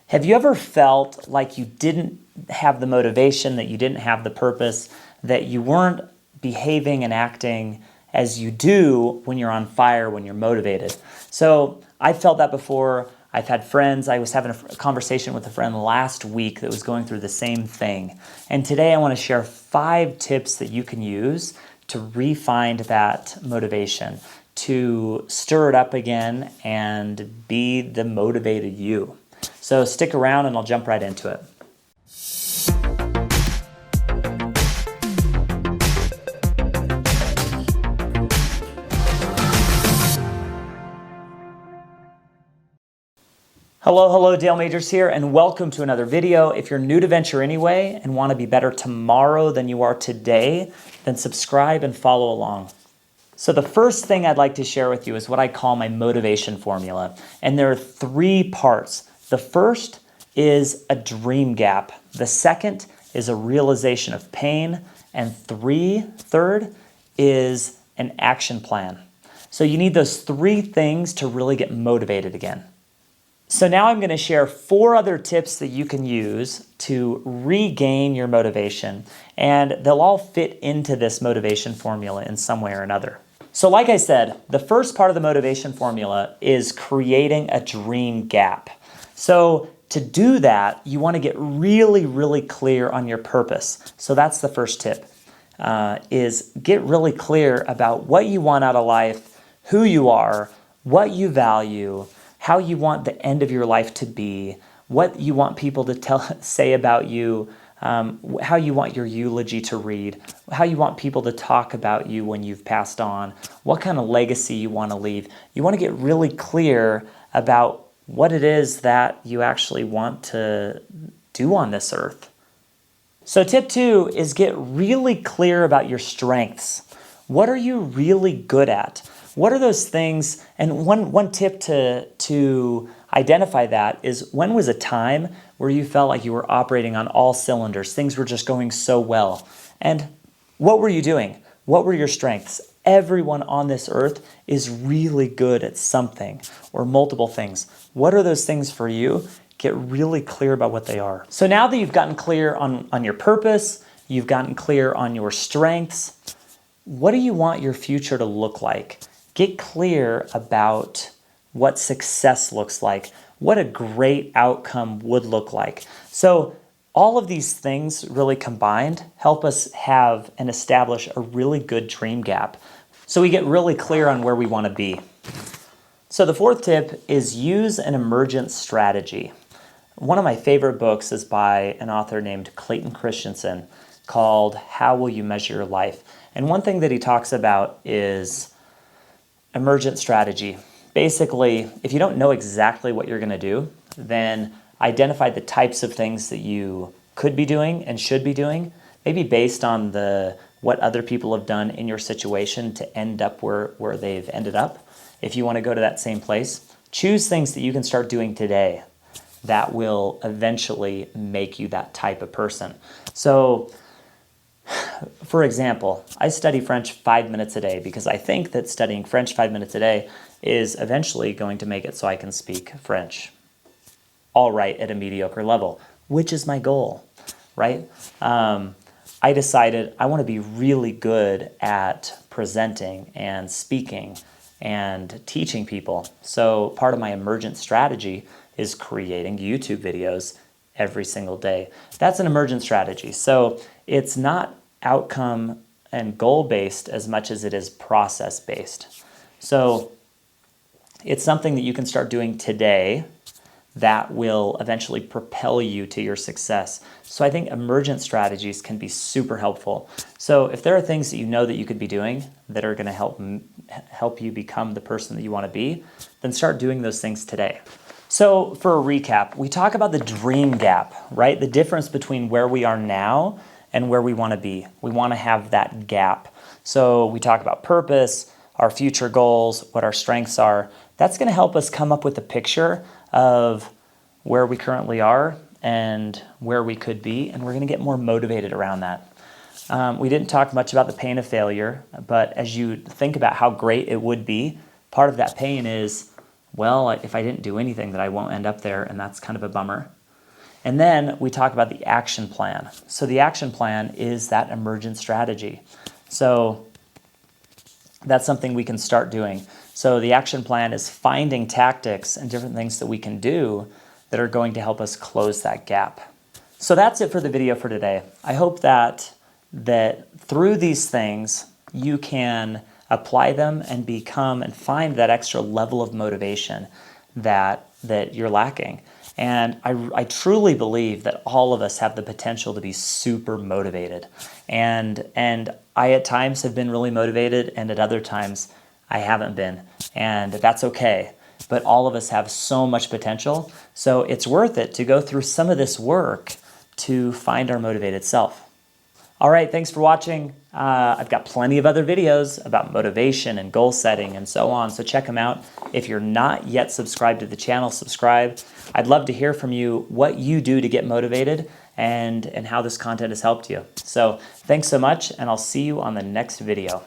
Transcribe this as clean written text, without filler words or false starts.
Have you ever felt like you didn't have the motivation, that you didn't have the purpose, that you weren't behaving and acting as you do when you're on fire, when you're motivated? So I felt that before. I've had friends. I was having a conversation with a friend last week that was going through the same thing. And today I want to share 5 tips that you can use to re-find that motivation, to stir it up again and be the motivated you. So stick around and I'll jump right into it. Hello, Dale Majors here, and welcome to another video. If you're new to Venture Anyway and want to be better tomorrow than you are today, then subscribe and follow along. So the first thing I'd like to share with you is what I call my motivation formula. And there are 3 parts. The first is a dream gap. The second is a realization of pain. And third is an action plan. So you need those 3 things to really get motivated again. So now I'm going to share 4 other tips that you can use to regain your motivation, and they'll all fit into this motivation formula in some way or another. So like I said, the first part of the motivation formula is creating a dream gap. So to do that, you want to get really clear on your purpose. So that's the first tip, is get really clear about what you want out of life, who you are, what you value, how you want the end of your life to be, what you want people to say about you, how you want your eulogy to read, how you want people to talk about you when you've passed on, what kind of legacy you want to leave. You want to get really clear about what it is that you actually want to do on this earth. So tip 2 is get really clear about your strengths. What are you really good at? What are those things? And one tip to identify that is, when was a time where you felt like you were operating on all cylinders? Things were just going so well. And what were you doing? What were your strengths? Everyone on this earth is really good at something or multiple things. What are those things for you? Get really clear about what they are. So now that you've gotten clear on your purpose, you've gotten clear on your strengths, what do you want your future to look like? Get clear about what success looks like, what a great outcome would look like. So all of these things really combined help us have and establish a really good dream gap. So we get really clear on where we want to be. So the 4th tip is use an emergent strategy. One of my favorite books is by an author named Clayton Christensen called How Will You Measure Your Life? And one thing that he talks about is emergent strategy. Basically, if you don't know exactly what you're going to do, then identify the types of things that you could be doing and should be doing, maybe based on what other people have done in your situation to end up where they've ended up. If you want to go to that same place, choose things that you can start doing today that will eventually make you that type of person. So, for example, I study French 5 minutes a day because I think that studying French 5 minutes a day is eventually going to make it so I can speak French all right at a mediocre level, which is my goal, right? I decided I want to be really good at presenting and speaking and teaching people. So part of my emergent strategy is creating YouTube videos every single day. That's an emergent strategy. So it's not outcome and goal-based as much as it is process-based. So it's something that you can start doing today that will eventually propel you to your success. So I think emergent strategies can be super helpful. So if there are things that you know that you could be doing that are going to help you become the person that you want to be, then start doing those things today. So for a recap, we talk about the dream gap, right? The difference between where we are now and where we want to be. We want to have that gap. So we talk about purpose, our future goals, what our strengths are. That's going to help us come up with a picture of where we currently are and where we could be, and we're going to get more motivated around that. We didn't talk much about the pain of failure, but as you think about how great it would be, part of that pain is well, if I didn't do anything, then I won't end up there, and that's kind of a bummer. And then we talk about the action plan. So the action plan is that emergent strategy. So that's something we can start doing. So the action plan is finding tactics and different things that we can do that are going to help us close that gap. So that's it for the video for today. I hope that through these things, you can apply them and become and find that extra level of motivation that you're lacking. And I truly believe that all of us have the potential to be super motivated. And I at times have been really motivated, and at other times I haven't been. And that's okay. But all of us have so much potential. So it's worth it to go through some of this work to find our motivated self. All right, thanks for watching. I've got plenty of other videos about motivation and goal setting and so on, so check them out. If you're not yet subscribed to the channel, subscribe. I'd love to hear from you what you do to get motivated and how this content has helped you. So thanks so much, and I'll see you on the next video.